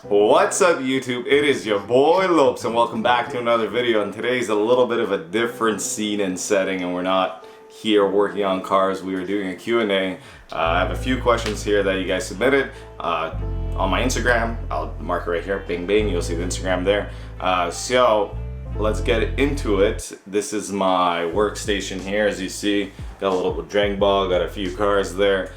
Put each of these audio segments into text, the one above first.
What's up YouTube? It is your boy Lopes and welcome back to another video, and today's a little bit of a different scene and setting, and we're not here working on cars. We are doing a Q&A. I have a few questions here that you guys submitted on my Instagram. I'll mark it right here, bing bing, you'll see the Instagram there. So let's get into it. This is my workstation here. As you see, got a little drag ball, got a few cars there.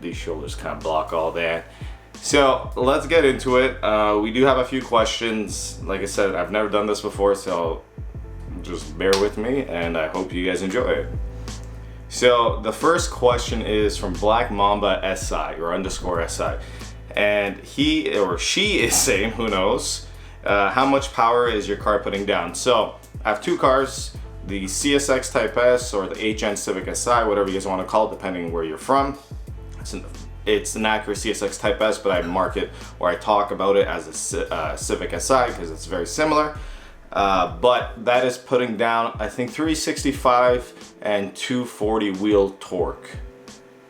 These shoulders kind of block all that. So let's get into it. We do have a few questions. Like I said, I've never done this before, so just bear with me and I hope you guys enjoy it. So the first question is from Black Mamba SI or underscore SI. And he or she is saying, who knows, how much power is your car putting down? So I have two cars, the CSX Type S or the HN Civic SI, whatever you guys want to call it, depending where you're from. It's an Acura CSX Type S, but I mark it or I talk about it as a Civic Si because it's very similar. But that is putting down, I think, 365 and 240 wheel torque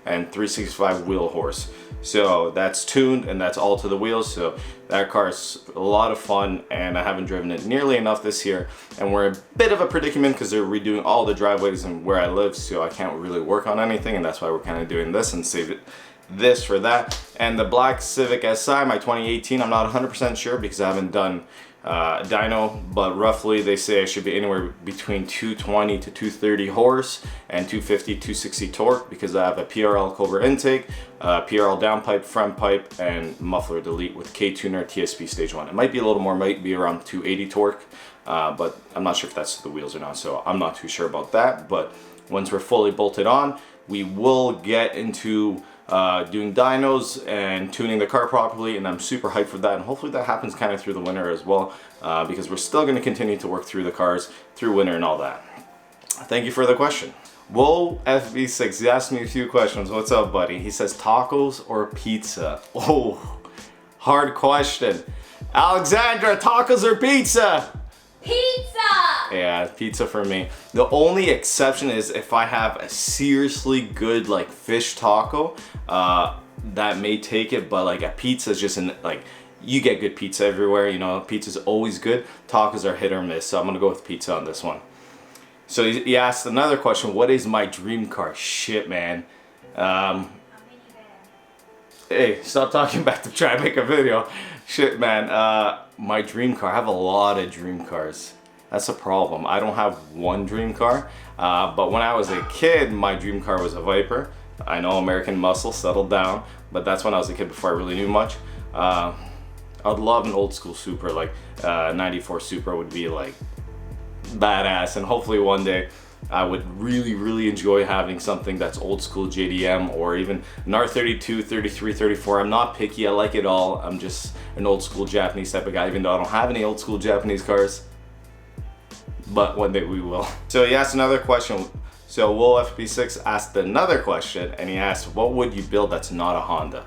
and 365 wheel horse. So that's tuned and that's all to the wheels. So that car is a lot of fun, and I haven't driven it nearly enough this year. And we're in a bit of a predicament because they're redoing all the driveways and where I live, so I can't really work on anything, and that's why we're kind of doing this and save it this for that. And the black Civic Si, my 2018, I'm not 100% sure because I haven't done dyno, but roughly they say I should be anywhere between 220 to 230 horse and 250 260 torque because I have a PRL Cobra intake, PRL downpipe, front pipe, and muffler delete with K-tuner TSP stage 1. It might be a little more, might be around 280 torque, but I'm not sure if that's the wheels or not, so I'm not too sure about that. But once we're fully bolted on, we will get into doing dynos and tuning the car properly, and I'm super hyped for that, and hopefully that happens kind of through the winter as well, because we're still going to continue to work through the cars through winter and all that. Thank you for the question. Whoa, FB6, he asked me a few questions. What's up, buddy? He says tacos or pizza. Oh, hard question. Alexandra, tacos or pizza? Pizza! Yeah, pizza for me. The only exception is if I have a seriously good like fish taco, that may take it, but like a pizza is just like, you get good pizza everywhere, you know, pizza's always good. Tacos are hit or miss, so I'm gonna go with pizza on this one. So he asked another question, what is my dream car? Shit, man. Hey, stop talking back to try and make a video. Shit, man. My dream car, I have a lot of dream cars. That's a problem. I don't have one dream car, but when I was a kid, my dream car was a Viper. I know American Muscle, settled down, but that's when I was a kid before I really knew much. I'd love an old school Supra, like 94 Supra would be like badass, and hopefully one day I would really enjoy having something that's old school JDM or even an R32, 33, 34. I'm not picky, I like it all. I'm just an old school Japanese type of guy, even though I don't have any old school Japanese cars. But one day we will. So he asked another question. So Will FP6 asked another question, and he asked, what would you build that's not a Honda?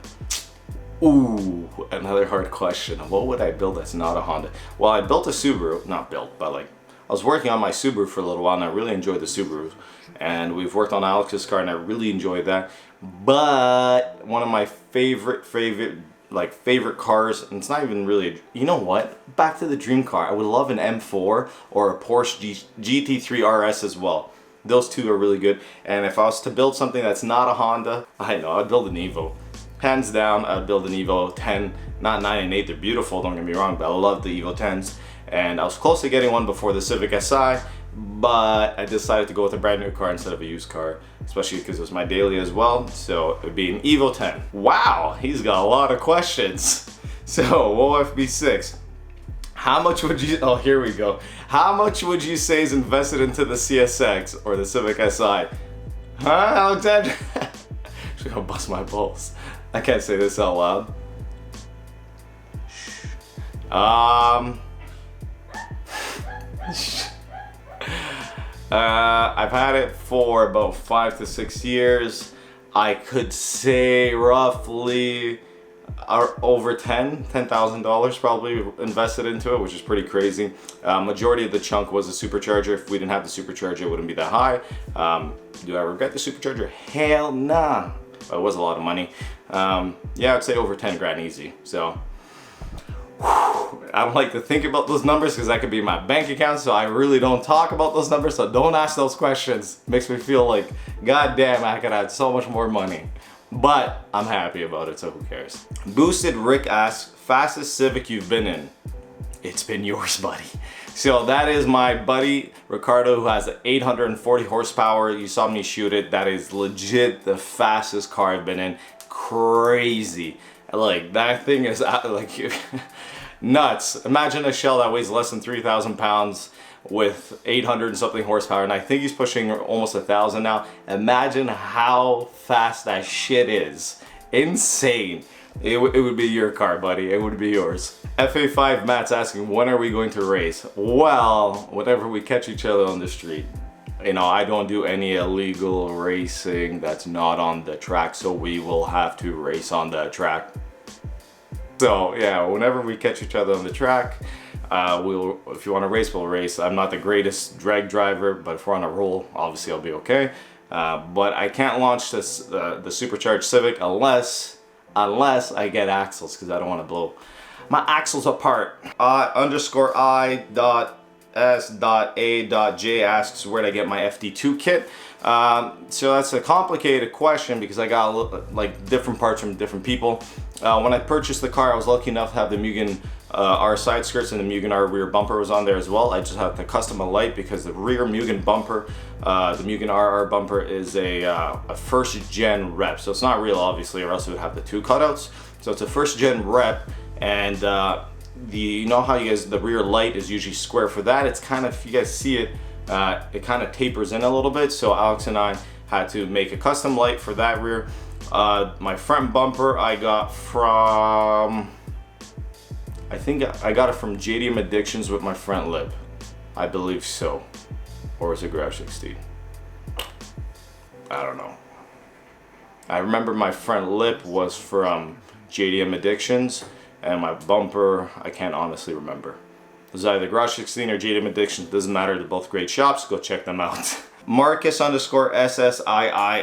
Ooh, another hard question. What would I build that's not a Honda? Well, I built a Subaru, not built, but like, I was working on my Subaru for a little while, and I really enjoyed the Subaru. And we've worked on Alex's car, and I really enjoyed that. But one of my favorite cars, and it's not even really, you know what? Back to the dream car. I would love an M4 or a Porsche GT3 RS as well. Those two are really good. And if I was to build something that's not a Honda, I know, I'd build an Evo. Hands down, I'd build an Evo 10, not 9 and 8, they're beautiful, don't get me wrong, but I love the Evo 10s. And I was close to getting one before the Civic Si, but I decided to go with a brand new car instead of a used car, especially because it was my daily as well, so it would be an Evo 10. Wow, he's got a lot of questions. So, OFB6, how much would you, oh here we go, how much would you say is invested into the CSX or the Civic Si? Huh, Alexander? She's gonna bust my balls. I can't say this out loud. I've had it for about 5 to 6 years. I could say roughly over $10,000 probably invested into it, which is pretty crazy. Majority of the chunk was a supercharger. If we didn't have the supercharger, it wouldn't be that high. Do I regret the supercharger? Hell nah. But it was a lot of money. Yeah, I'd say over 10 grand easy. So I don't like to think about those numbers because that could be my bank account, so I really don't talk about those numbers, so don't ask those questions. Makes me feel like, god damn, I could have so much more money. But I'm happy about it, so who cares? Boosted Rick asks, fastest Civic you've been in? It's been yours, buddy. So that is my buddy Ricardo, who has 840 horsepower. You saw me shoot it. That is legit the fastest car I've been in. Crazy. Like, that thing is like nuts. Imagine a shell that weighs less than 3,000 pounds with 800 and something horsepower, and I think he's pushing almost 1,000 now. Imagine how fast that shit is. Insane. It would be your car, buddy. It would be yours. FA5 Matt's asking, when are we going to race? Well, whenever we catch each other on the street. You know, I don't do any illegal racing that's not on the track, so we will have to race on the track. So yeah, whenever we catch each other on the track, if you want to race, we'll race. I'm not the greatest drag driver, but if we're on a roll, obviously I'll be okay. But I can't launch this the supercharged Civic unless I get axles, because I don't want to blow my axles apart. Underscore I.S.A.J asks, where did I get my FD2 kit? So that's a complicated question because I got like different parts from different people. When I purchased the car, I was lucky enough to have the Mugen R side skirts, and the Mugen R rear bumper was on there as well. I just had to custom a light because the rear Mugen bumper, the Mugen RR bumper, is a first gen rep. So it's not real, obviously, or else it would have the two cutouts. So it's a first gen rep, and you know how the rear light is usually square for that. It's kind of, if you guys see it, it kind of tapers in a little bit. So Alex and I had to make a custom light for that rear. My front bumper I got from, I think I got it from JDM Addictions with my front lip. I believe so. Or was it Garage 16? I don't know. I remember my front lip was from JDM Addictions, and my bumper, I can't honestly remember. It was either Garage 16 or JDM Addictions. Doesn't matter, they're both great shops. Go check them out. Marcus underscore SSII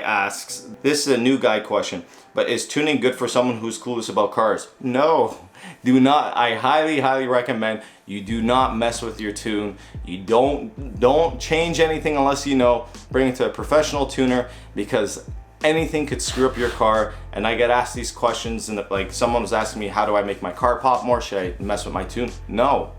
asks, this is a new guy question, but is tuning good for someone who's clueless about cars? No, do not. I highly recommend you do not mess with your tune. You don't change anything unless you know. Bring it to a professional tuner, because anything could screw up your car. And I get asked these questions, and like someone was asking me, how do I make my car pop more? Should I mess with my tune? No.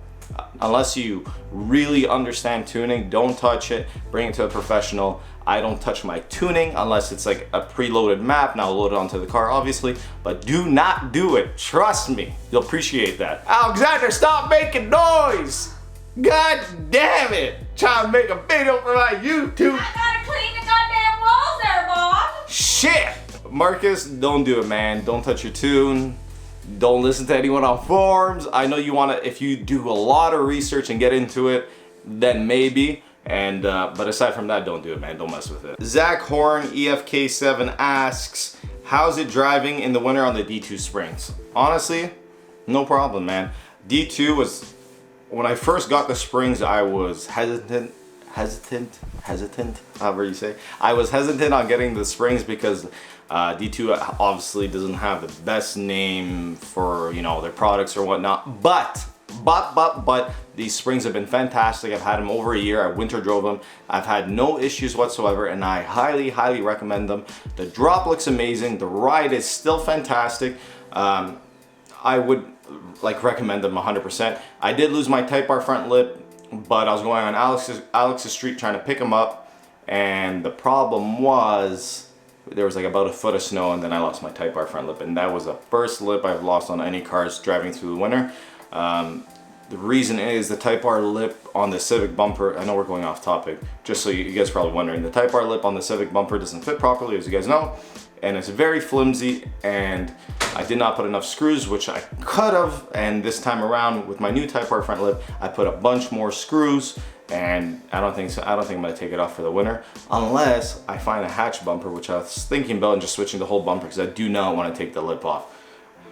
Unless you really understand tuning, don't touch it. Bring it to a professional. I don't touch my tuning unless it's like a preloaded map. Now I'll load it onto the car, obviously, but do not do it. Trust me, you'll appreciate that. Alexander, stop making noise! God damn it! Trying to make a video for my YouTube. I gotta clean the goddamn walls there, Bob. Shit! Marcus, don't do it, man. Don't touch your tune. Don't listen to anyone on forums. I know you want to, if you do a lot of research and get into it, then maybe. And but aside from that, don't do it, man. Don't mess with it. Zach Horn EFK7 asks, how's it driving in the winter on the D2 springs? Honestly, no problem, man. D2 was, when I first got the springs, I was hesitant, however you say. I was hesitant on getting the springs because D2 obviously doesn't have the best name for, you know, their products or whatnot, but these springs have been fantastic. I've had them over a year. I winter drove them. I've had no issues whatsoever, and I highly recommend them. The drop looks amazing. The ride is still fantastic. I would recommend them 100%. I did lose my Type R front lip, but I was going on Alex's street trying to pick them up, and the problem was there was like about a foot of snow, and then I lost my Type R front lip, and that was the first lip I've lost on any cars driving through the winter. The reason is the Type R lip on the Civic bumper, I know we're going off topic, just so you guys are probably wondering, the Type R lip on the Civic bumper doesn't fit properly, as you guys know, and it's very flimsy, and I did not put enough screws, which I could have, and this time around with my new Type R front lip, I put a bunch more screws, and I don't think I'm gonna take it off for the winter, unless I find a hatch bumper, which I was thinking about, and just switching the whole bumper, because I do not want to take the lip off.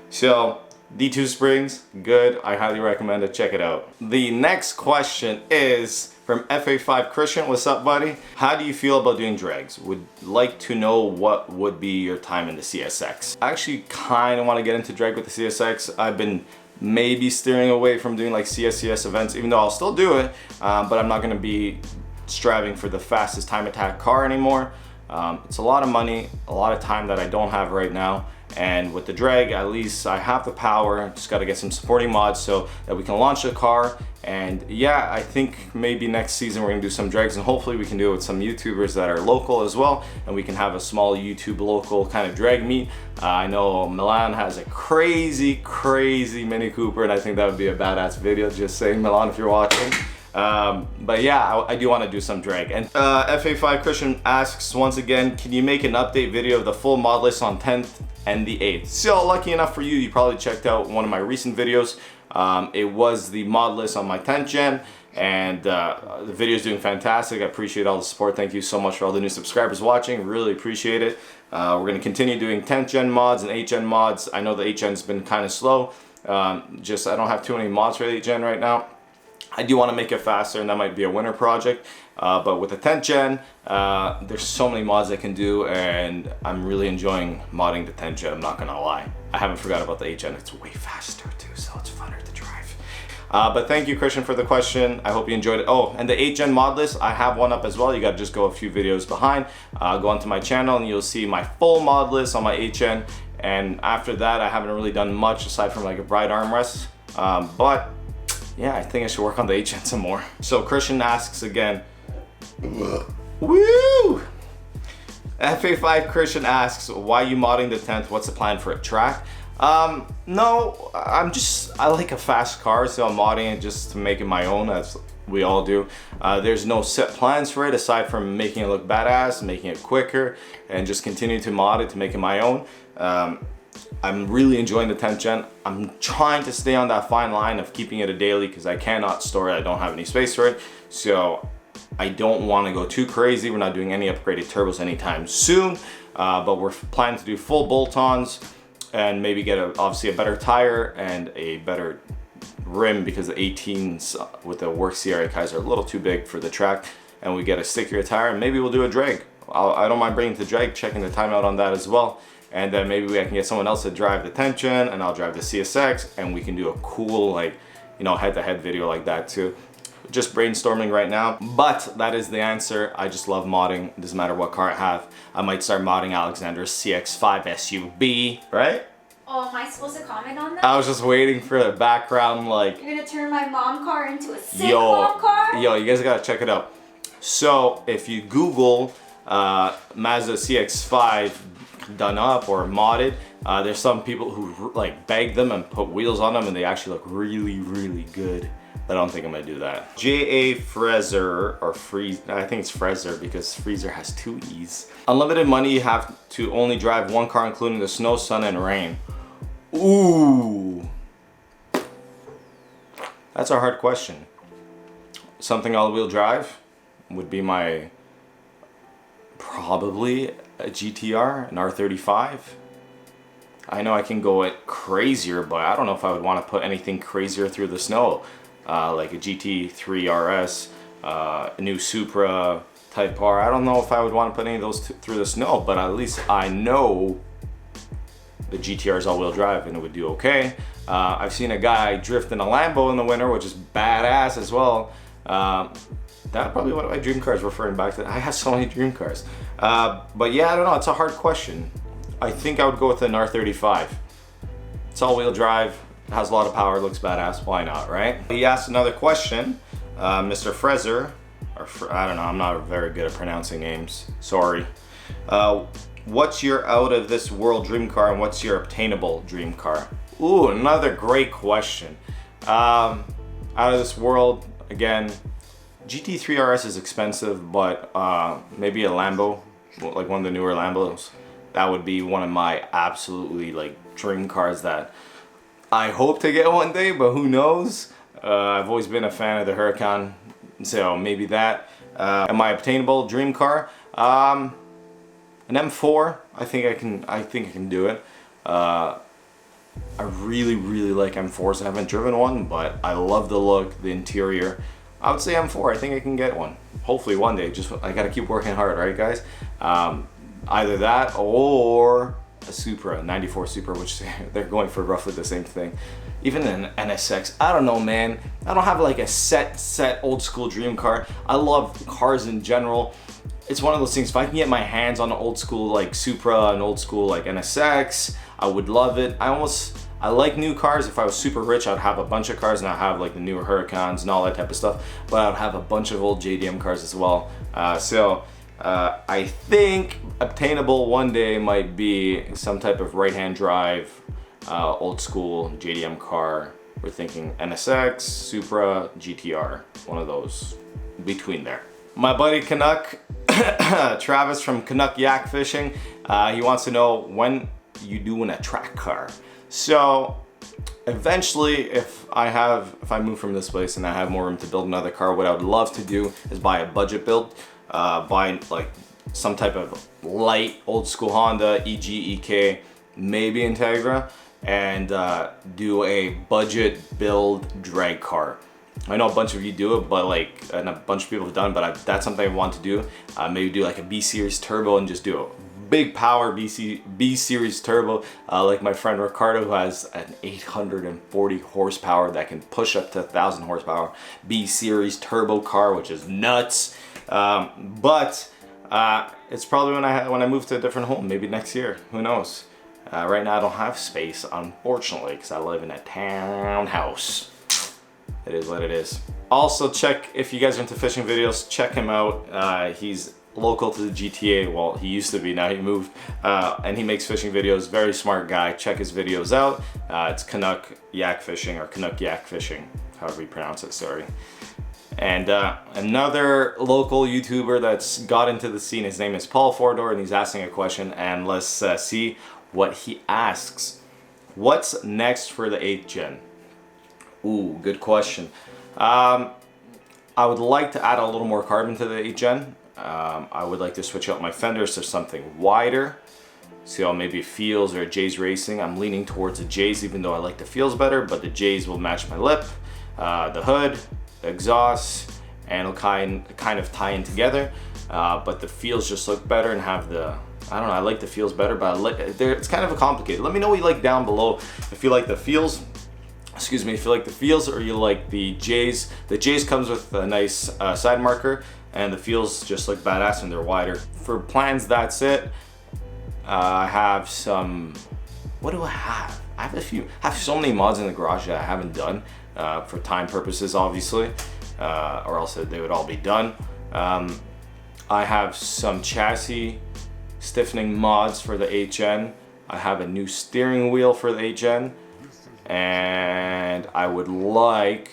So D2 springs, good. I highly recommend it. Check it out. The next question is from FA5 Christian. What's up, buddy? How do you feel about doing drags? Would like to know what would be your time in the CSX. I actually kind of want to get into drag with the CSX. I've been maybe steering away from doing like CSCS events, even though I'll still do it, but I'm not gonna be striving for the fastest time attack car anymore. It's a lot of money, a lot of time that I don't have right now. And with the drag, at least I have the power. Just got to get some supporting mods so that we can launch the car. And yeah, I think maybe next season we're gonna do some drags, and hopefully we can do it with some YouTubers that are local as well, and we can have a small YouTube local kind of drag meet. I know Milan has a crazy Mini Cooper, and I think that would be a badass video. Just saying, Milan, if you're watching. But yeah, I do want to do some drag. And FA5 Christian asks once again, can you make an update video of the full mod list on 10th and the 8th? So lucky enough for you, you probably checked out one of my recent videos. It was the mod list on my 10th gen, and the video is doing fantastic. I appreciate all the support. Thank you so much for all the new subscribers watching. Really appreciate it. We're going to continue doing 10th gen mods and 8th gen mods. I know the 8th gen's been kind of slow. I don't have too many mods for 8th gen right now. I do want to make it faster, and that might be a winter project. But with the 10th gen, there's so many mods I can do, and I'm really enjoying modding the 10th gen, I'm not gonna lie. I haven't forgot about the 8th gen, it's way faster too, so it's funner to drive. But thank you, Christian, for the question. I hope you enjoyed it. Oh, and the 8th gen mod list, I have one up as well. You gotta just go a few videos behind. Go onto my channel and you'll see my full mod list on my 8th gen. And after that, I haven't really done much aside from like a bright armrest. But yeah, I think I should work on the 8th gen some more. So Christian asks again, woo! FA5 Christian asks, why are you modding the 10th? What's the plan for a track? No, I like a fast car, so I'm modding it just to make it my own, as we all do. There's no set plans for it aside from making it look badass, making it quicker, and just continue to mod it to make it my own. I'm really enjoying the 10th gen. I'm trying to stay on that fine line of keeping it a daily because I cannot store it. I don't have any space for it. So I don't want to go too crazy. We're not doing any upgraded turbos anytime soon, but we're planning to do full bolt-ons and maybe get obviously a better tire and a better rim, because the 18s with the work CRA guys are a little too big for the track, and we get a stickier tire, and maybe we'll do a drag. I don't mind bringing the drag, checking the timeout on that as well. And then maybe I can get someone else to drive the 10th gen, and I'll drive the CSX, and we can do a cool, like, you know, head-to-head video like that too. Just brainstorming right now, but that is the answer. I just love modding. It doesn't matter what car I have. I might start modding Alexander's CX-5 SUV, right? Oh, am I supposed to comment on that? I was just waiting for the background, like... You're gonna turn my mom car into a sick mom car? Yo, you guys gotta check it out. So, if you Google Mazda CX-5 done up or modded, there's some people who like bag them and put wheels on them, and they actually look really good. I don't think I'm gonna do that. J.A. Frezer, or Freeze, I think it's Frezer because Freezer has 2 E's. Unlimited money, you have to only drive one car including the snow, sun, and rain. Ooh. That's a hard question. Something all-wheel drive would be my, probably a GTR, an R35. I know I can go it crazier, but I don't know if I would want to put anything crazier through the snow. Like a GT3 RS, a new Supra Type R. I don't know if I would want to put any of those through the snow, but at least I know the GTR is all-wheel drive and it would do okay. I've seen a guy drift in a Lambo in the winter, which is badass as well. That's probably one of my dream cars, referring back to that. I have so many dream cars. But yeah, I don't know, it's a hard question. I think I would go with an R35. It's all-wheel drive, has a lot of power, looks badass, why not, right? He asked another question, Mr. Frezer, or I don't know, I'm not very good at pronouncing names, sorry. What's your out of this world dream car, and what's your obtainable dream car? Ooh, another great question. Out of this world, again, GT3 RS is expensive, but maybe a Lambo, like one of the newer Lambos. That would be one of my absolutely like dream cars that I hope to get one day, but who knows? I've always been a fan of the Huracan, so maybe that. And my obtainable dream car, an M4. I think I can do it. I really like M4s. I haven't driven one, but I love the look, the interior. I would say M4. I think I can get one. Hopefully one day. Just I gotta keep working hard, right, guys? Either that or a Supra, 94 Supra, which they're going for roughly the same thing. even an NSX. I don't know, man. I don't have like a set old school dream car. I love cars in general. It's one of those things, if I can get my hands on an old school like Supra, an old school like NSX, I would love it. I like new cars. If I was super rich, I'd have a bunch of cars, and I'd have like the newer Huracans and all that type of stuff, but I'd have a bunch of old JDM cars as well. I think obtainable one day might be some type of right-hand drive, old school JDM car. We're thinking NSX, Supra, GTR, one of those between there. My buddy Canuck, Travis from Canuck Yak Fishing, he wants to know when you doing a track car. So eventually, if I move from this place and I have more room to build another car, what I would love to do is buy a budget build, buy like some type of light old school Honda, EG, EK, maybe Integra, and do a budget build drag car. I know a bunch of you do it, but and a bunch of people have done it, but that's something I want to do. Maybe do like a B series turbo and just do a big power B series turbo, like my friend Ricardo, who has an 840 horsepower that can push up to 1,000 horsepower B series turbo car, which is nuts. But it's probably when I move to a different home, maybe next year, who knows. Right now I don't have space, unfortunately, because I live in a townhouse. It is what it is. Also, check, if you guys are into fishing videos, check him out. He's local to the GTA. Well, he used to be, now he moved. And he makes fishing videos, very smart guy. Check his videos out. It's Canuck Yak Fishing, or Canuck Yak Fishing, however you pronounce it, sorry. And another local YouTuber that's got into the scene, his name is Paul Fordor, and he's asking a question, and let's see what he asks. What's next for the 8th gen? Ooh, good question. I would like to add a little more carbon to the 8th gen. I would like to switch out my fenders to something wider. See how maybe Feels or J's Racing. I'm leaning towards the J's, even though I like the Feels better, but the J's will match my lip, the hood, the exhaust, and it'll kind of tie in together. But the Feels just look better and have the, I don't know, I like the Feels better, but it's kind of complicated. Let me know what you like down below. If you like the Feels, excuse me, if you like the Feels or you like the J's. The J's comes with a nice side marker, and the Feels just look badass and they're wider. For plans, that's it. I have some, what do I have? I have a few. I have so many mods in the garage that I haven't done for time purposes, obviously, or else they would all be done. I have some chassis stiffening mods for the 8th gen. I have a new steering wheel for the 8th gen. And I would like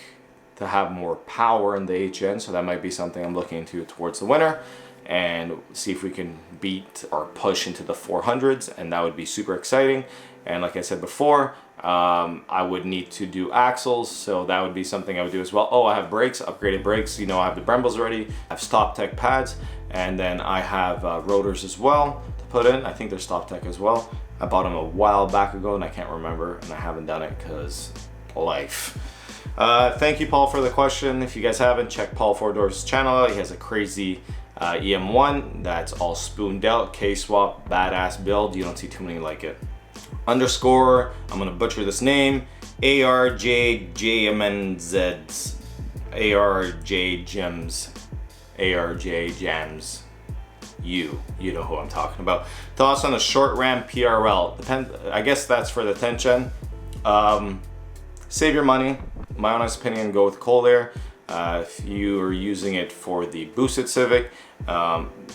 to have more power in the 8th gen, so that might be something I'm looking into towards the winter, and see if we can beat or push into the 400s, and that would be super exciting. And like I said before, I would need to do axles, so that would be something I would do as well. Oh, I have brakes, upgraded brakes. You know, I have the Brembos already, I have Stop Tech pads, and then I have rotors as well to put in. I think they're Stop Tech as well. I bought them a while back ago and I can't remember, and I haven't done it because life. Thank you, Paul, for the question. If you guys haven't, check Paul Fordor's channel out. He has a crazy EM1 that's all spooned out, K-swap, badass build. You don't see too many like it. Underscore, I'm gonna butcher this name, ARJJMNZ, ARJ Jams. You know who I'm talking about. Thoughts on the short ram PRL? I guess that's for the 10th gen. Save your money. My honest opinion, go with cold air. If you are using it for the boosted Civic,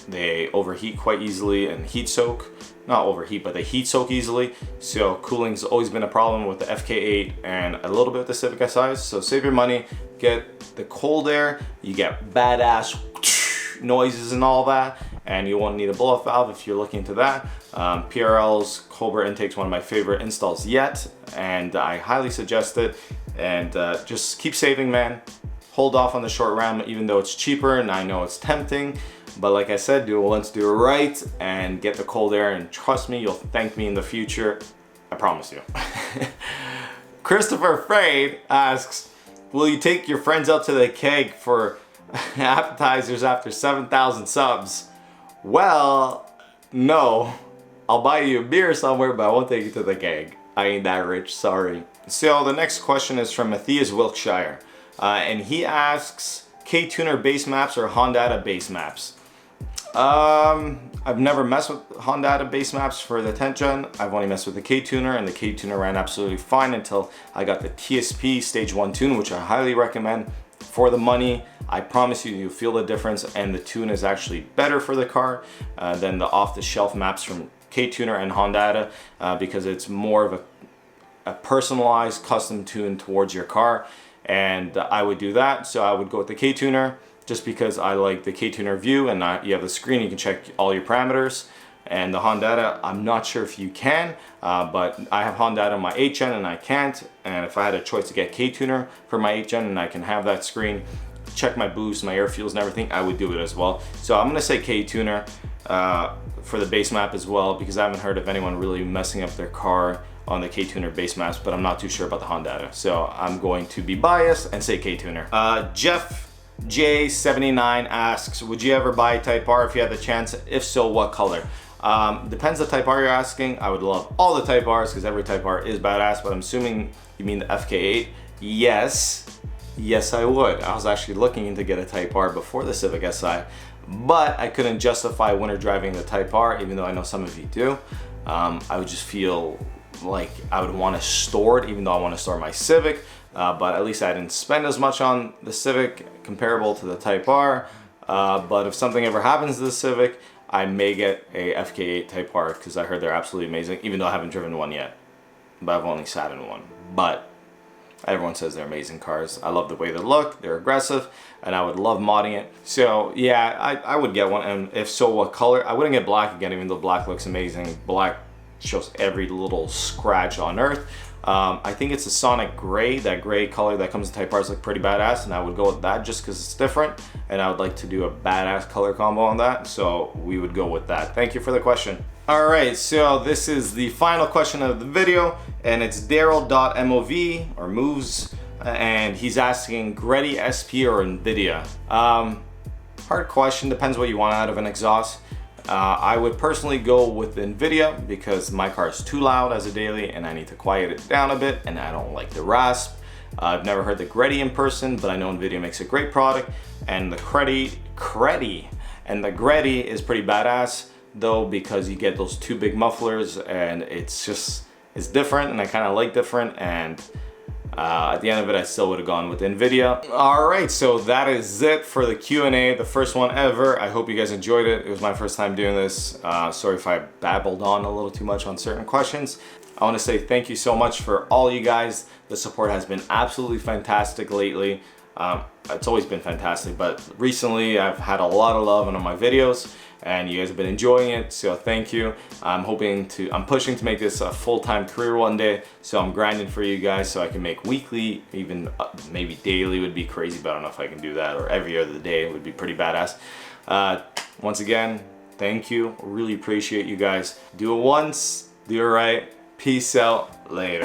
they overheat quite easily and heat soak. Not overheat, but they heat soak easily. So cooling's always been a problem with the FK8 and a little bit with the Civic SIs. So save your money, get the cold air. You get badass noises and all that, and you won't need a blow-off valve if you're looking into that. PRL's Cobra intake's one of my favorite installs yet, and I highly suggest it. And just keep saving, man. Hold off on the short ram, even though it's cheaper, and I know it's tempting, but like I said, do it once, do it right, and get the cold air, and trust me, you'll thank me in the future. I promise you. Christopher Frade asks, will you take your friends out to the keg for appetizers after 7,000 subs? Well, no. I'll buy you a beer somewhere, but I won't take you to the keg. I ain't that rich, sorry. So the next question is from Matthias Wilkshire, and he asks, K-Tuner base maps or Honda base maps? I've never messed with Honda base maps for the 10th gen. I've only messed with the K-Tuner, and the K-Tuner ran absolutely fine until I got the TSP Stage 1 tune, which I highly recommend for the money. I promise you, you'll feel the difference, and the tune is actually better for the car than the off-the-shelf maps from K-Tuner and Honda because it's more of a personalized custom tune towards your car, and I would do that. So I would go with the K-Tuner just because I like the K-Tuner view, and you have the screen, you can check all your parameters. And the Honda, I'm not sure if you can, but I have Honda on my 8th gen and I can't. And if I had a choice to get K-Tuner for my 8th gen and I can have that screen, check my boost, my air fuels and everything, I would do it as well. So I'm gonna say K-Tuner for the base map as well, because I haven't heard of anyone really messing up their car on the K-Tuner base maps, but I'm not too sure about the Honda. So I'm going to be biased and say K-Tuner. Jeff J79 asks, would you ever buy Type R if you had the chance? If so, what color? Depends the Type R you're asking. I would love all the Type Rs because every Type R is badass, but I'm assuming you mean the FK8. Yes, I would. I was actually looking to get a Type R before the Civic Si, but I couldn't justify winter driving the Type R, even though I know some of you do. I would just feel like I would want to store it, even though I want to store my Civic, but at least I didn't spend as much on the Civic comparable to the Type R. But if something ever happens to the Civic, I may get a FK8 Type R because I heard they're absolutely amazing, even though I haven't driven one yet, but I've only sat in one. But everyone says they're amazing cars. I love the way they look, they're aggressive, and I would love modding it. So yeah, I would get one, and if so, what color? I wouldn't get black again, even though black looks amazing. Black shows every little scratch on earth. I think it's a Sonic Gray, that gray color that comes in Type Rs, look pretty badass, and I would go with that just because it's different, and I would like to do a badass color combo on that, so we would go with that. Thank you for the question. All right, so this is the final question of the video, and it's Daryl.mov or moves, and he's asking Greddy SP or Nvidia. Hard question, depends what you want out of an exhaust. I would personally go with Nvidia because my car is too loud as a daily and I need to quiet it down a bit, and I don't like the rasp. I've never heard the Greddy in person, but I know Nvidia makes a great product, and the Greddy is pretty badass though, because you get those two big mufflers, and it's different, and I kind of like different, and at the end of it, I still would have gone with Nvidia. All right, so that is it for the Q&A, the first one ever. I hope you guys enjoyed it. It was my first time doing this. Sorry if I babbled on a little too much on certain questions. I want to say thank you so much for all you guys. The support has been absolutely fantastic lately. It's always been fantastic, but recently I've had a lot of love on my videos, and you guys have been enjoying it, so thank you. I'm pushing to make this a full-time career one day, so I'm grinding for you guys so I can make weekly, even maybe daily would be crazy, but I don't know if I can do that, or every other day would be pretty badass. Once again, thank you, really appreciate you guys. Do it once, do it right. Peace out, later.